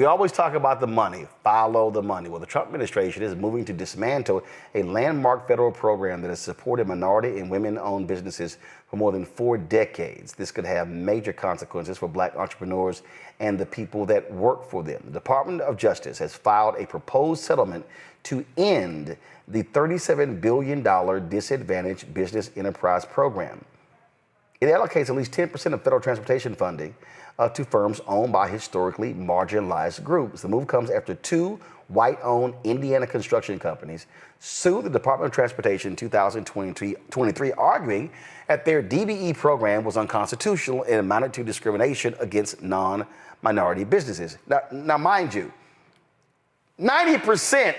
We always talk about the money, follow the money. Well, the Trump administration is moving to dismantle a landmark federal program that has supported minority and women-owned businesses for more than 4 decades. This could have major consequences for Black entrepreneurs and the people that work for them. The Department of Justice has filed a proposed settlement to end the $37 billion Disadvantaged Business Enterprise Program. It allocates at least 10% of federal transportation funding to firms owned by historically marginalized groups. The move comes after 2 white-owned Indiana construction companies sued the Department of Transportation in 2023, arguing that their DBE program was unconstitutional and amounted to discrimination against non-minority businesses. Now, mind you, 90%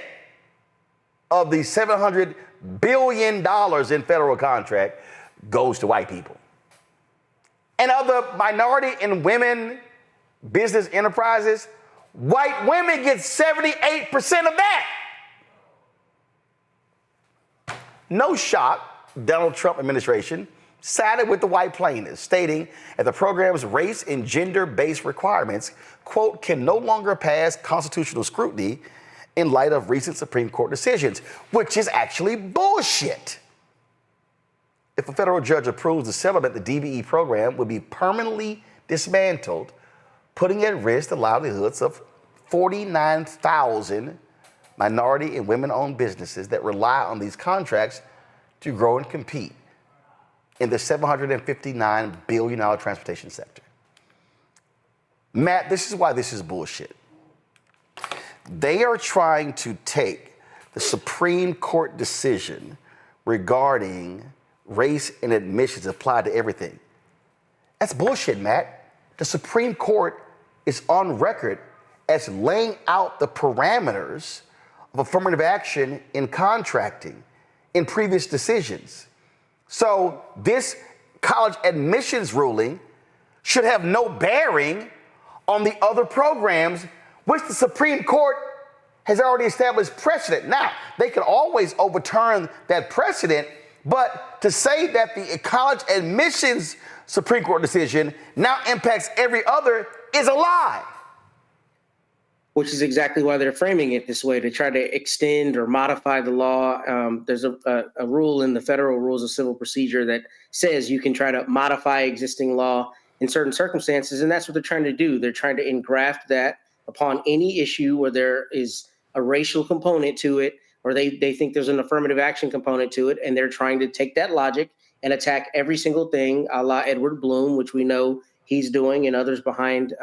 of the $700 billion in federal contract goes to white people. And of the minority and women business enterprises, white women get 78% of that. No shock, Donald Trump administration sided with the white plaintiffs, stating that the program's race and gender-based requirements, quote, can no longer pass constitutional scrutiny in light of recent Supreme Court decisions, which is actually bullshit. If a federal judge approves the settlement, the DBE program would be permanently dismantled, putting at risk the livelihoods of 49,000 minority and women-owned businesses that rely on these contracts to grow and compete in the $759 billion transportation sector. Matt, this is why this is bullshit. They are trying to take the Supreme Court decision regarding race and admissions applied to everything. That's bullshit, Matt. The Supreme Court is on record as laying out the parameters of affirmative action in contracting in previous decisions. So this college admissions ruling should have no bearing on the other programs, which the Supreme Court has already established precedent. Now, they can always overturn that precedent, but to say that the college admissions Supreme Court decision now impacts every other is a lie. Which is exactly why they're framing it this way, to try to extend or modify the law. There's a rule in the federal rules of civil procedure that says you can try to modify existing law in certain circumstances, and that's what they're trying to do. They're trying to engraft that upon any issue where there is a racial component to it, or they think there's an affirmative action component to it, and they're trying to take that logic and attack every single thing, a la Edward Bloom, which we know he's doing and others behind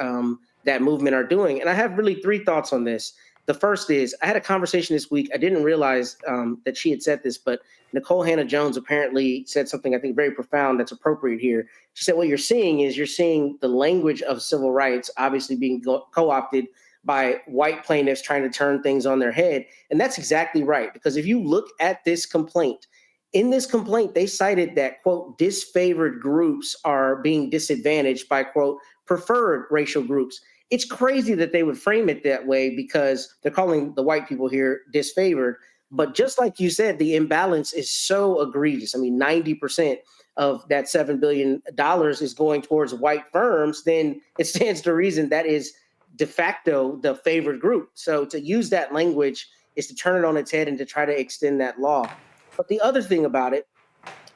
that movement are doing. And I have really 3 thoughts on this. The first is, I had a conversation this week. I didn't realize that she had said this, but Nicole Hannah-Jones apparently said something I think very profound that's appropriate here. She said, what you're seeing the language of civil rights obviously being co-opted by white plaintiffs trying to turn things on their head. And that's exactly right, because if you look at this complaint, in this complaint, they cited that, quote, disfavored groups are being disadvantaged by, quote, preferred racial groups. It's crazy that they would frame it that way because they're calling the white people here disfavored. But just like you said, the imbalance is so egregious. I mean, 90% of that $7 billion is going towards white firms, then it stands to reason that is de facto the favored group. So to use that language is to turn it on its head and to try to extend that law. But the other thing about it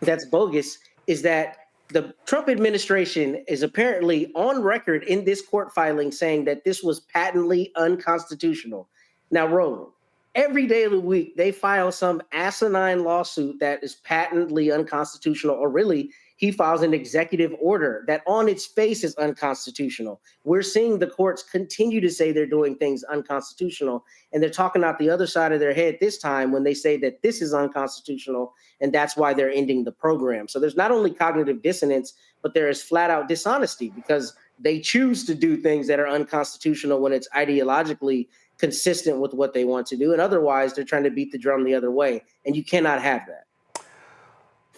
that's bogus is that the Trump administration is apparently on record in this court filing saying that this was patently unconstitutional. Now, Roland, every day of the week, they file some asinine lawsuit that is patently unconstitutional, or really, he files an executive order that on its face is unconstitutional. We're seeing the courts continue to say they're doing things unconstitutional, and they're talking out the other side of their head this time when they say that this is unconstitutional, and that's why they're ending the program. So there's not only cognitive dissonance, but there is flat out dishonesty because they choose to do things that are unconstitutional when it's ideologically consistent with what they want to do. And otherwise, they're trying to beat the drum the other way. And you cannot have that.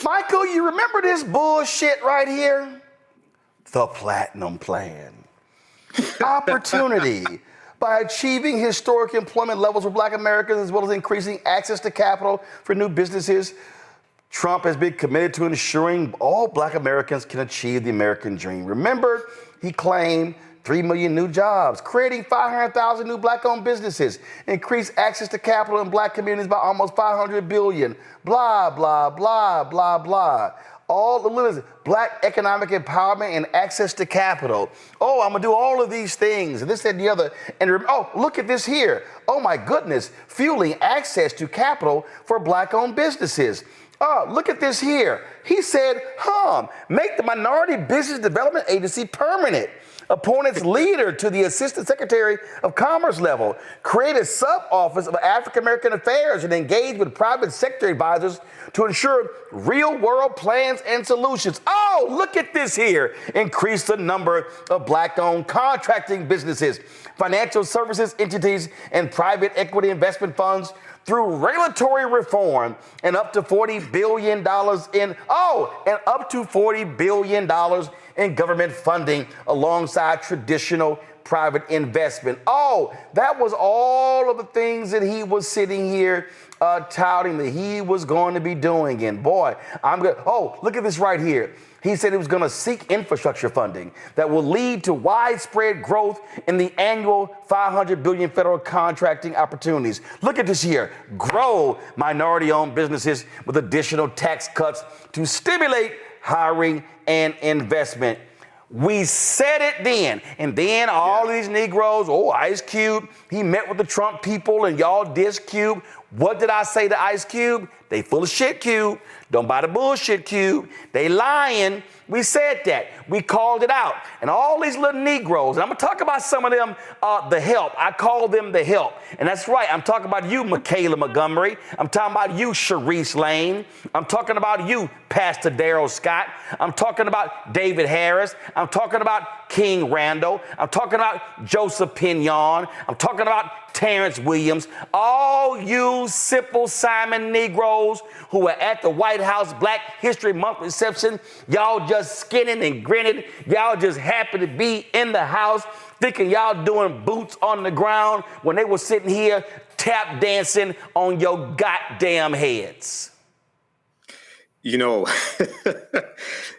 Michael, you remember this bullshit right here? The Platinum Plan. Opportunity. By achieving historic employment levels for Black Americans, as well as increasing access to capital for new businesses, Trump has been committed to ensuring all Black Americans can achieve the American dream. Remember, he claimed 3 million new jobs, creating 500,000 new black-owned businesses, increase access to capital in black communities by almost 500 billion, blah, blah, blah, blah, blah. All the black economic empowerment and access to capital. Oh, I'm gonna do all of these things, and this and the other. And oh, look at this here. Oh my goodness, fueling access to capital for black-owned businesses. Oh, look at this here. He said, make the Minority Business Development Agency permanent. Appoint its leader to the Assistant Secretary of Commerce level. Create a sub-office of African American Affairs and engage with private sector advisors to ensure real-world plans and solutions. Oh, look at this here. Increase the number of black-owned contracting businesses, financial services entities, and private equity investment funds through regulatory reform and up to $40 billion in government funding alongside traditional private investment. Oh, that was all of the things that he was sitting here touting that he was going to be doing. And boy, look at this right here. He said he was going to seek infrastructure funding that will lead to widespread growth in the annual $500 billion federal contracting opportunities. Look at this here. Grow minority-owned businesses with additional tax cuts to stimulate hiring and investment. We said it then. And then all these Negroes, Ice Cube, he met with the Trump people and y'all diss Cube. What did I say to Ice Cube? They full of shit, Cube. Don't buy the bullshit, Cube. They lying. We said that. We called it out. And all these little Negroes, and I'm going to talk about some of them, the help. I call them the help. And that's right. I'm talking about you, Michaela Montgomery. I'm talking about you, Sharice Lane. I'm talking about you, Pastor Darrell Scott. I'm talking about David Harris. I'm talking about King Randall. I'm talking about Joseph Pinion. I'm talking about Terrence Williams. All you Simple Simon Negroes who were at the White House Black History Month reception, y'all just skinning and grinning. Y'all just happy to be in the house, thinking y'all doing boots on the ground when they were sitting here tap dancing on your goddamn heads.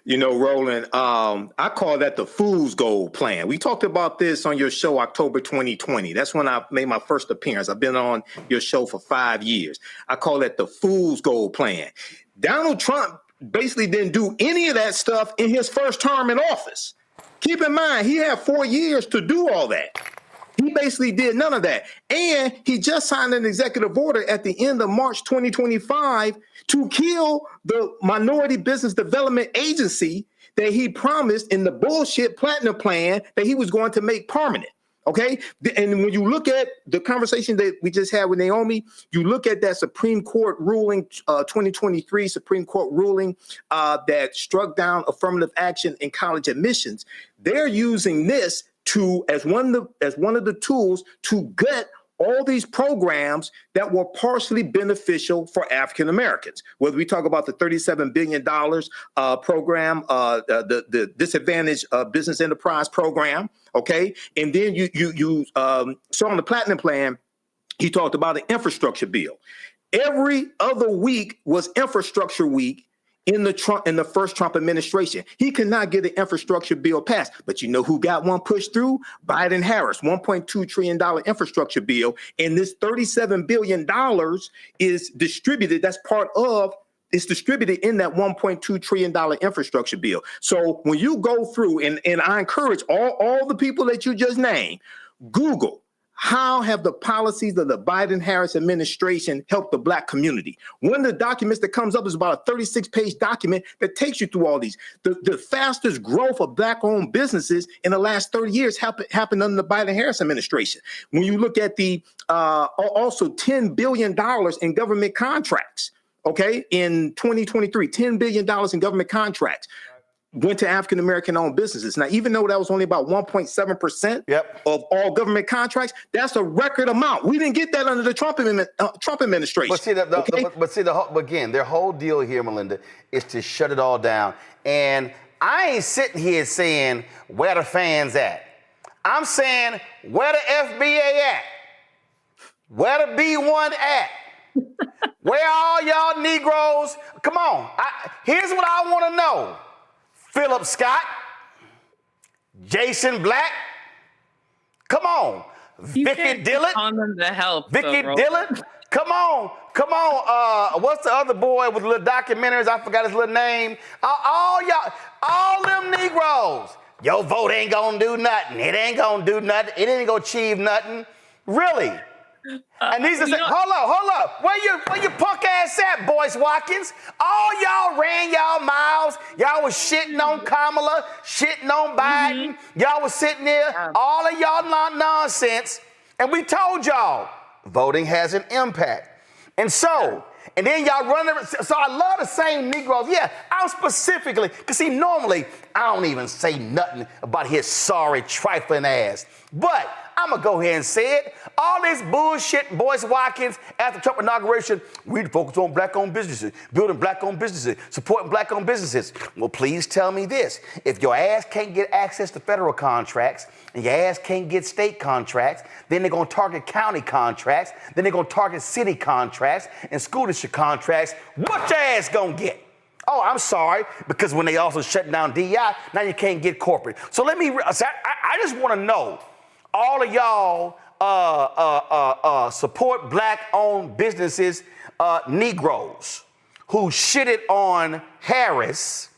Roland, I call that the fool's gold plan. We talked about this on your show, October 2020. That's when I made my first appearance. I've been on your show for 5 years. I call that the fool's gold plan. Donald Trump basically didn't do any of that stuff in his first term in office. Keep in mind, he had 4 years to do all that. He basically did none of that. And he just signed an executive order at the end of March 2025 to kill the Minority Business Development Agency that he promised in the bullshit platinum plan that he was going to make permanent. Okay. And when you look at the conversation that we just had with Naomi, you look at that Supreme Court ruling, 2023 Supreme Court ruling that struck down affirmative action in college admissions. They're using this as one of the tools to gut all these programs that were partially beneficial for African Americans. Whether we talk about the $37 billion program, the Disadvantaged Business Enterprise program, okay, and then you saw on the Platinum Plan, he talked about an infrastructure bill. Every other week was infrastructure week in the first Trump administration. He could not get an infrastructure bill passed. But you know who got one pushed through? Biden Harris, $1.2 trillion infrastructure bill. And this $37 billion is distributed. It's distributed in that $1.2 trillion infrastructure bill. So when you go through, and I encourage all the people that you just named, Google, how have the policies of the Biden-Harris administration helped the Black community? One of the documents that comes up is about a 36-page document that takes you through all these. The fastest growth of Black-owned businesses in the last 30 years happened under the Biden-Harris administration. When you look at the also $10 billion in government contracts, okay, in 2023, $10 billion in government contracts went to African-American owned businesses. Now, even though that was only about 1.7% of all government contracts, that's a record amount. We didn't get that under the Trump administration. But see, again, their whole deal here, Melinda, is to shut it all down. And I ain't sitting here saying where the fans at. I'm saying where the FBA at, where the B1 at, where all y'all Negroes. Come on, here's what I want to know. Philip Scott, Jason Black, Come on. You Vicky can't Dillon. on them to help. Vicky Dillon. Come on. What's the other boy with the little documentaries? I forgot his little name. All them Negroes. Your vote ain't gonna do nothing. It ain't gonna do nothing. It ain't gonna achieve nothing. Really? And these are hold up. Where you punk ass at, Boyce Watkins? All y'all ran y'all miles. Y'all was shitting on Kamala, shitting on Biden. Y'all was sitting there, all of y'all nonsense. And we told y'all, voting has an impact. And then y'all run it. So I love the same Negroes. Yeah, I'm specifically, because see, normally I don't even say nothing about his sorry, trifling ass. But I'm going to go ahead and say it. All this bullshit, Boyce Watkins, after Trump inauguration, we need to focus on black-owned businesses, building black-owned businesses, supporting black-owned businesses. Well, please tell me this. If your ass can't get access to federal contracts and your ass can't get state contracts, then they're going to target county contracts, then they're going to target city contracts and school district contracts. What your ass going to get? Oh, I'm sorry, because when they also shut down DEI, now you can't get corporate. So I just want to know, all of y'all support black-owned businesses, Negroes who shitted on Harris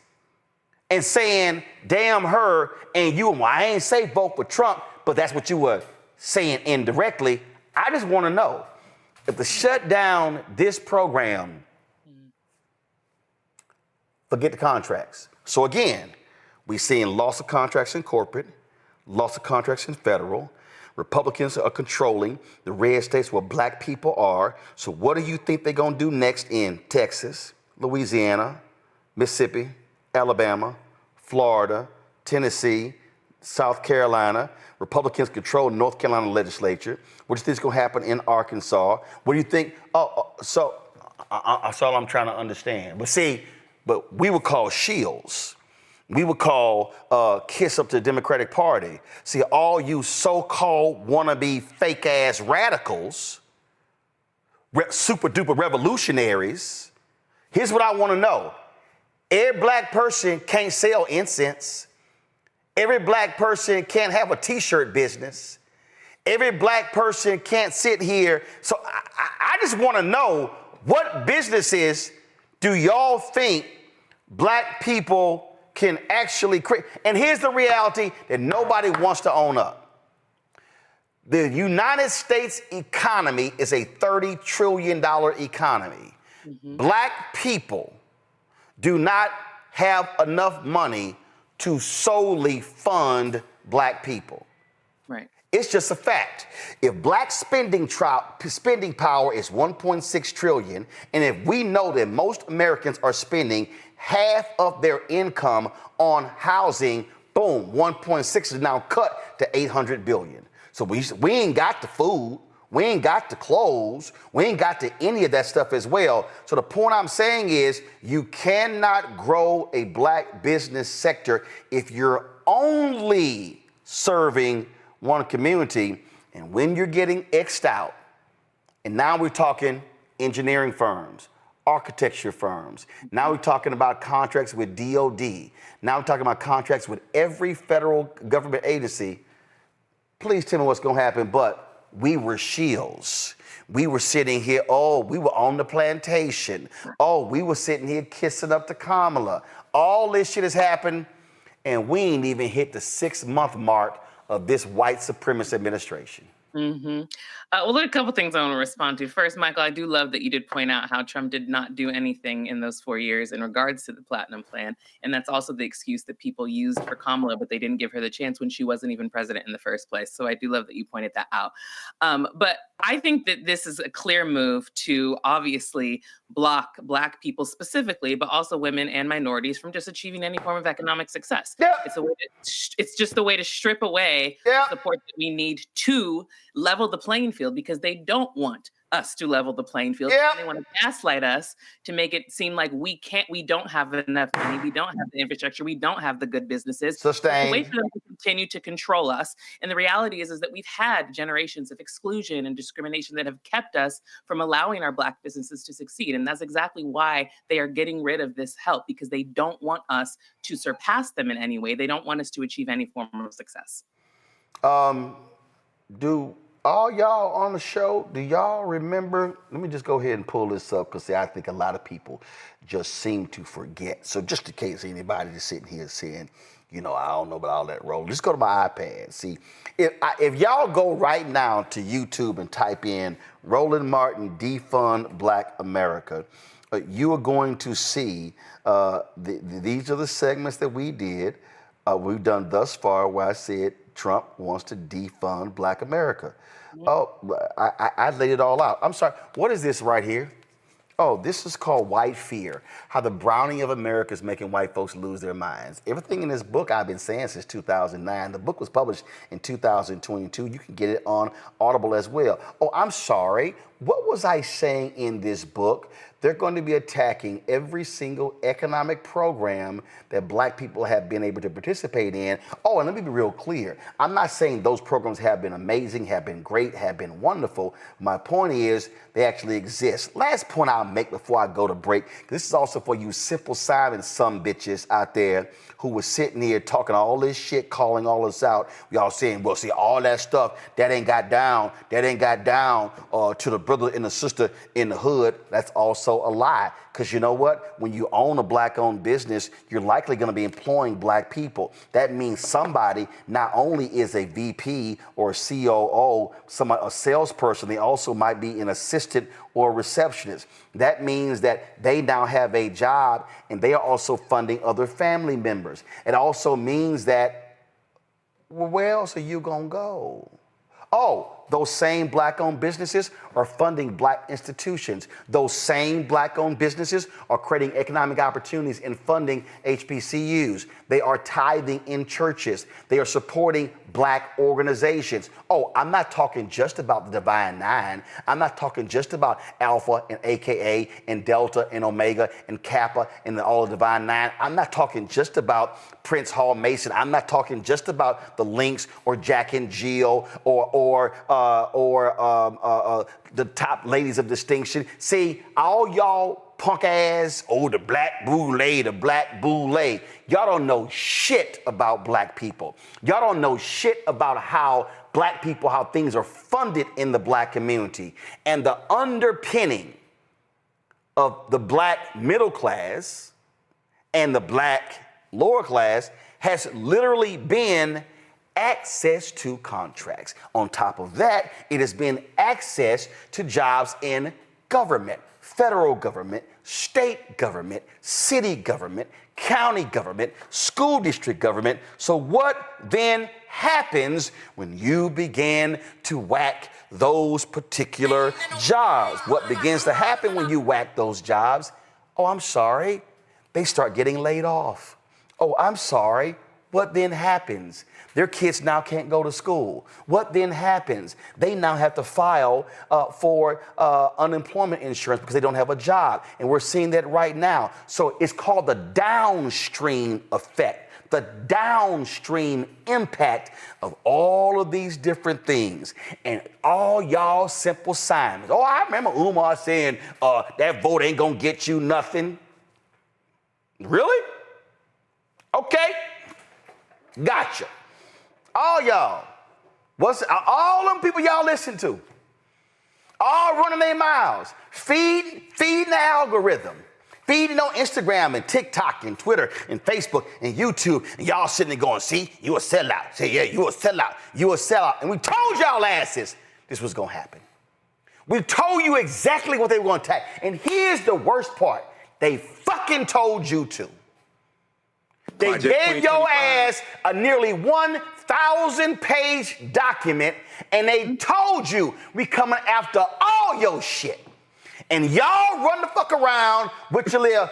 and saying, damn her and you. Well, I ain't say vote for Trump, but that's what you were saying indirectly. I just want to know, if to shut down this program, forget the contracts. So again, we're seeing loss of contracts in corporate, loss of contracts in federal. Republicans are controlling the red states where black people are. So what do you think they're going to do next in Texas, Louisiana, Mississippi, Alabama, Florida, Tennessee, South Carolina? Republicans control North Carolina legislature. What do you think is going to happen in Arkansas? What do you think? So that's all I'm trying to understand. But we would call shields. We would call kiss up to the Democratic Party. See, all you so-called wannabe fake-ass radicals, super-duper revolutionaries, here's what I want to know. Every black person can't sell incense. Every black person can't have a T-shirt business. Every black person can't sit here. So I just want to know, what businesses do y'all think black people can actually create? And here's the reality that nobody wants to own up. The United States economy is a $30 trillion economy. Black people do not have enough money to solely fund black people. Right. It's just a fact. If black spending power is 1.6 trillion, and if we know that most Americans are spending half of their income on housing, boom, 1.6 is now cut to 800 billion. So we ain't got the food, we ain't got the clothes, we ain't got to any of that stuff as well. So the point I'm saying is, you cannot grow a black business sector if you're only serving one community. And when you're getting X'd out, and now we're talking engineering firms, architecture firms. Now we're talking about contracts with DOD. Now we're talking about contracts with every federal government agency. Please tell me what's going to happen. But we were shields. We were sitting here, we were on the plantation. We were sitting here kissing up to Kamala. All this shit has happened, and we ain't even hit the 6-month mark of this white supremacist administration. Well, there are a couple things I want to respond to. First, Michael, I do love that you did point out how Trump did not do anything in those 4 years in regards to the Platinum Plan. And that's also the excuse that people used for Kamala, but they didn't give her the chance when she wasn't even president in the first place. So I do love that you pointed that out. But I think that this is a clear move to obviously block Black people specifically, but also women and minorities from just achieving any form of economic success. It's just a way to strip away the support that we need to level the playing field, because they don't want us to level the playing field. They want to gaslight us to make it seem like we don't have enough money, we don't have the infrastructure, we don't have the good businesses. Sustained. Wait for them to continue to control us. And the reality is that we've had generations of exclusion and discrimination that have kept us from allowing our Black businesses to succeed. And that's exactly why they are getting rid of this help, because they don't want us to surpass them in any way. They don't want us to achieve any form of success. Do all y'all on the show, do y'all remember? Let me just go ahead and pull this up because I think a lot of people just seem to forget. So just in case anybody is sitting here saying, you know, I don't know about all that Roland. Just go to my iPad. See, if y'all go right now to YouTube and type in Roland Martin Defund Black America, you are going to see these are the segments that we did. We've done thus far where I said Trump wants to defund Black America. Oh, I laid it all out. I'm sorry. What is this right here? Oh, this is called White Fear, how the browning of America is making white folks lose their minds. Everything in this book I've been saying since 2009. The book was published in 2022. You can get it on Audible as well. Oh, I'm sorry. What was I saying in this book? They're going to be attacking every single economic program that Black people have been able to participate in. Oh, and let me be real clear. I'm not saying those programs have been amazing, have been great, have been wonderful. My point is they actually exist. Last point I'll make before I go to break. This is also for you Simple Simon some bitches out there who was sitting here talking all this shit, calling all this out. We all saying, well, see, all that stuff, that ain't got down to the brother and the sister in the hood. That's also a lie. Because you know what? When you own a Black-owned business, you're likely going to be employing Black people. That means somebody not only is a VP or a COO, a salesperson, they also might be an assistant or a receptionist. That means that they now have a job and they are also funding other family members. It also means that, well, where else are you going to go? Oh, those same Black-owned businesses are funding Black institutions. Those same Black-owned businesses are creating economic opportunities and funding HBCUs. They are tithing in churches. They are supporting Black organizations. Oh, I'm not talking just about the Divine Nine. I'm not talking just about Alpha and AKA and Delta and Omega and Kappa and all the Divine Nine. I'm not talking just about Prince Hall Mason. I'm not talking just about the Lynx or Jack and Jill or the top ladies of distinction. See, all y'all punk ass, the black boule. Y'all don't know shit about Black people. Y'all don't know shit about how Black people, how things are funded in the Black community. And the underpinning of the Black middle class and the Black lower class has literally been access to contracts. On top of that, it has been access to jobs in government, federal government, state government, city government, county government, school district government. So what then happens when you begin to whack those particular jobs? What begins to happen when you whack those jobs? Oh, I'm sorry. They start getting laid off. Oh, I'm sorry. What then happens? Their kids now can't go to school. What then happens? They now have to file for unemployment insurance because they don't have a job. And we're seeing that right now. So it's called the downstream effect, the downstream impact of all of these different things. And all y'all Simple Simons. Oh, I remember Umar saying that vote ain't gonna get you nothing. Really? Okay. Gotcha. All y'all, all them people y'all listen to, all running their mouths, feeding the algorithm, feeding on Instagram and TikTok and Twitter and Facebook and YouTube, and y'all sitting there going, see, you a sellout. Say, yeah, you a sellout. You a sellout. And we told y'all asses this was going to happen. We told you exactly what they were going to attack. And here's the worst part. They fucking told you to. They gave your ass a nearly 1,000-page document, and they told you we coming after all your shit. And y'all run the fuck around with your little,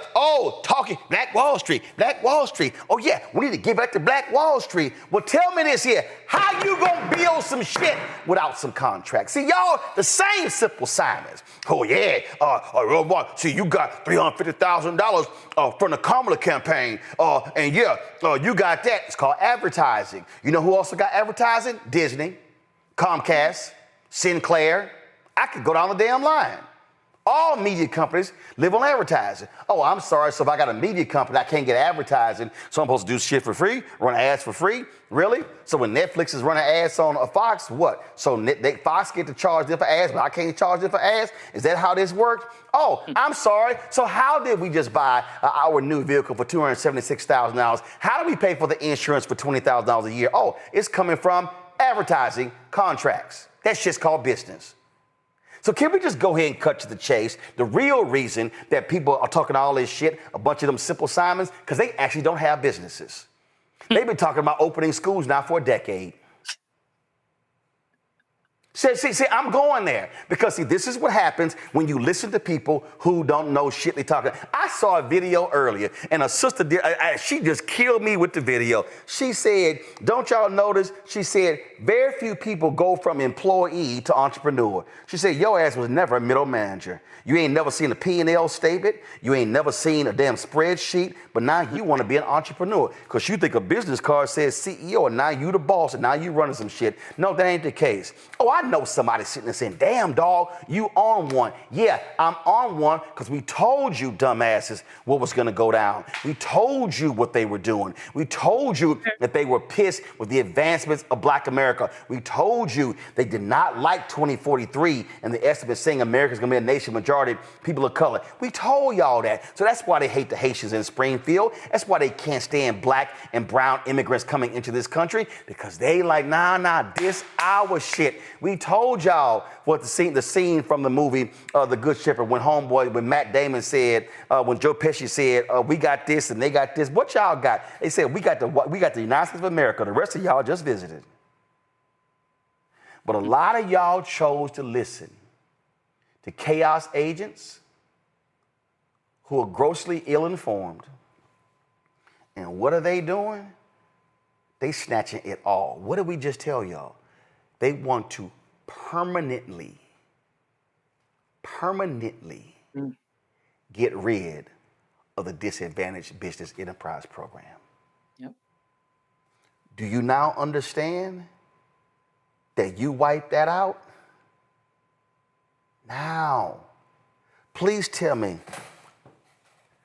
talking Black Wall Street. Oh yeah, we need to give back to Black Wall Street. Well, tell me this here. How you gonna build some shit without some contracts? See, y'all, the same Simple Simons. Oh yeah, see, you got $350,000 from the Kamala campaign. And yeah, you got that. It's called advertising. You know who also got advertising? Disney, Comcast, Sinclair. I could go down the damn line. All media companies live on advertising. Oh, I'm sorry. So if I got a media company, I can't get advertising. So I'm supposed to do shit for free, run ads for free? Really? So when Netflix is running ads on a Fox, what? So Fox get to charge them for ads, but I can't charge them for ads? Is that how this works? Oh, I'm sorry. So how did we just buy our new vehicle for $276,000? How do we pay for the insurance for $20,000 a year? Oh, it's coming from advertising contracts. That shit's called business. So can we just go ahead and cut to the chase? The real reason that people are talking all this shit, a bunch of them Simple Simons, because they actually don't have businesses. They've been talking about opening schools now for a decade. See, I'm going there because, see, this is what happens when you listen to people who don't know shit they talking. I saw a video earlier, and a sister did. She just killed me with the video. She said, "Don't y'all notice?" She said, "Very few people go from employee to entrepreneur." She said, "Your ass was never a middle manager. You ain't never seen a P&L statement. You ain't never seen a damn spreadsheet. But now you want to be an entrepreneur because you think a business card says CEO, and now you the boss, and now you running some shit." No, that ain't the case. Oh, I know somebody sitting there saying, "Damn, dog, you on one." Yeah, I'm on one because we told you, dumbasses, what was going to go down. We told you what they were doing. We told you that they were pissed with the advancements of Black America. We told you they did not like 2043 and the estimate saying America's going to be a nation majority people of color. We told y'all that. So that's why they hate the Haitians in Springfield. That's why they can't stand Black and brown immigrants coming into this country, because they like, nah, this our shit. We told y'all what the scene from the movie The Good Shepherd, when Matt Damon said, when Joe Pesci said, we got this and they got this. What y'all got? They said, we got the United States of America. The rest of y'all just visited. But a lot of y'all chose to listen to chaos agents who are grossly ill-informed. And what are they doing? They snatching it all. What did we just tell y'all? They want to permanently get rid of the Disadvantaged Business Enterprise Program. Yep. Do you now understand that you wiped that out? Now, please tell me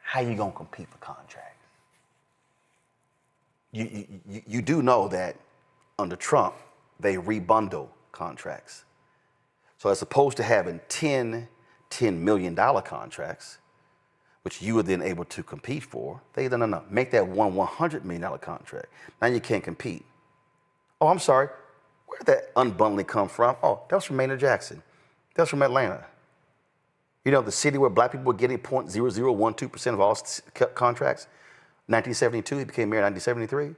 how you gonna compete for contracts. You do know that under Trump, they rebundle contracts. So as opposed to having $10 million contracts, which you were then able to compete for, they no, make that one $100 million contract. Now you can't compete. Oh, I'm sorry, where did that unbundling come from? Oh, that was from Maynard Jackson. That was from Atlanta. You know, the city where Black people were getting 0.0012% of all contracts. 1972, he became mayor in 1973.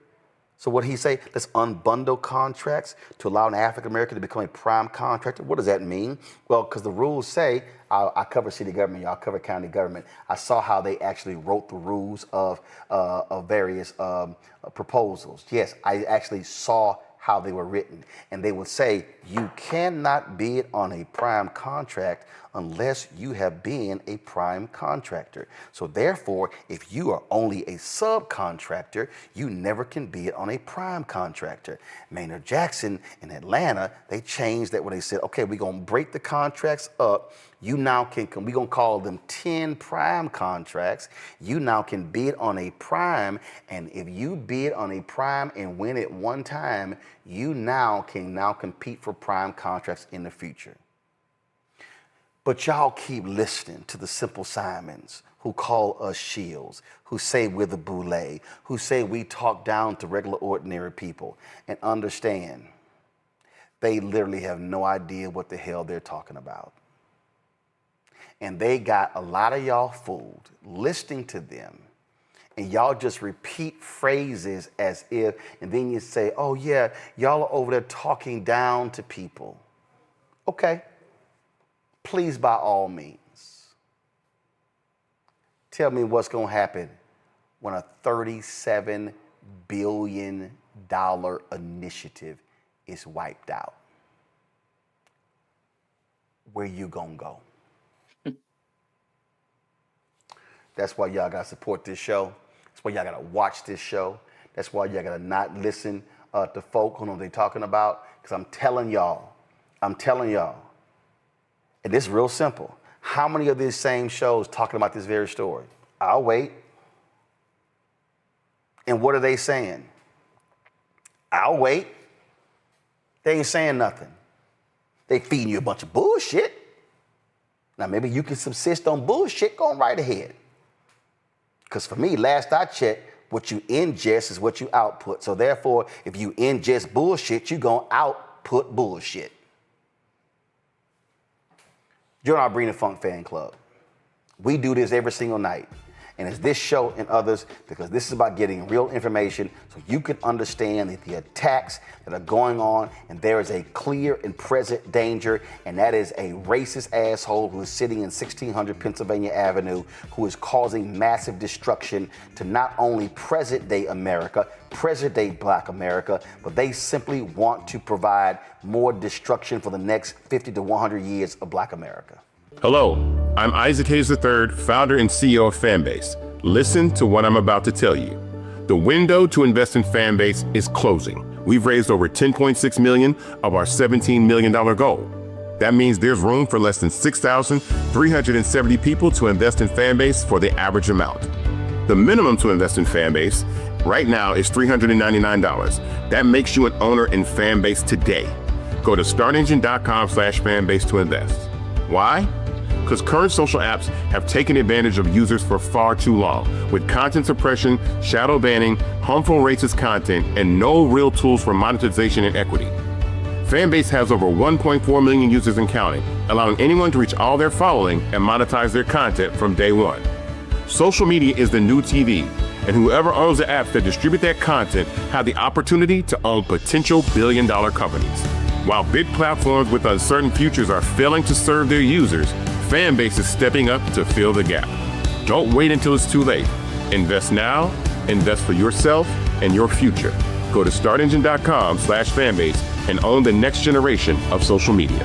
So what did he say? Let's unbundle contracts to allow an African American to become a prime contractor. What does that mean? Well, because the rules say, I cover city government, y'all cover county government. I saw how they actually wrote the rules of various proposals. Yes, I actually saw how they were written. And they would say, you cannot bid on a prime contract unless you have been a prime contractor. So therefore, if you are only a subcontractor, you never can bid on a prime contractor. Maynard Jackson in Atlanta, they changed that when they said, okay, we're gonna break the contracts up. You now can, we're gonna call them 10 prime contracts. You now can bid on a prime, and if you bid on a prime and win it one time, you now can compete for prime contracts in the future. But y'all keep listening to the Simple Simons who call us shields, who say we're the boule, who say we talk down to regular ordinary people, and understand they literally have no idea what the hell they're talking about. And they got a lot of y'all fooled listening to them. And y'all just repeat phrases as if, and then you say, oh yeah, y'all are over there talking down to people. Okay, please by all means, tell me what's gonna happen when a $37 billion initiative is wiped out. Where you gonna go? That's why y'all gotta support this show. That's why y'all gotta watch this show. That's why y'all gotta not listen to folk who know what they're talking about. Because I'm telling y'all, and this is real simple. How many of these same shows talking about this very story? I'll wait. And what are they saying? I'll wait. They ain't saying nothing. They feeding you a bunch of bullshit. Now, maybe you can subsist on bullshit, go right ahead. Because for me, last I checked, what you ingest is what you output. So therefore, if you ingest bullshit, you're going to output bullshit. Join our Brina Funk fan club. We do this every single night. And it's this show and others, because this is about getting real information so you can understand the attacks that are going on, and there is a clear and present danger, and that is a racist asshole who is sitting in 1600 Pennsylvania Avenue who is causing massive destruction to not only present-day America, present-day Black America, but they simply want to provide more destruction for the next 50 to 100 years of Black America. Hello, I'm Isaac Hayes III, founder and CEO of Fanbase. Listen to what I'm about to tell you. The window to invest in Fanbase is closing. We've raised over $10.6 million of our $17 million goal. That means there's room for less than 6,370 people to invest in Fanbase for the average amount. The minimum to invest in Fanbase right now is $399. That makes you an owner in Fanbase today. Go to startengine.com/fanbase to invest. Why? Because current social apps have taken advantage of users for far too long, with content suppression, shadow banning, harmful racist content, and no real tools for monetization and equity. Fanbase has over 1.4 million users and counting, allowing anyone to reach all their following and monetize their content from day one. Social media is the new TV, and whoever owns the apps that distribute that content have the opportunity to own potential billion-dollar companies. While big platforms with uncertain futures are failing to serve their users, Fanbase is stepping up to fill the gap. Don't wait until it's too late. Invest now, invest for yourself and your future. Go to startengine.com/fanbase and own the next generation of social media.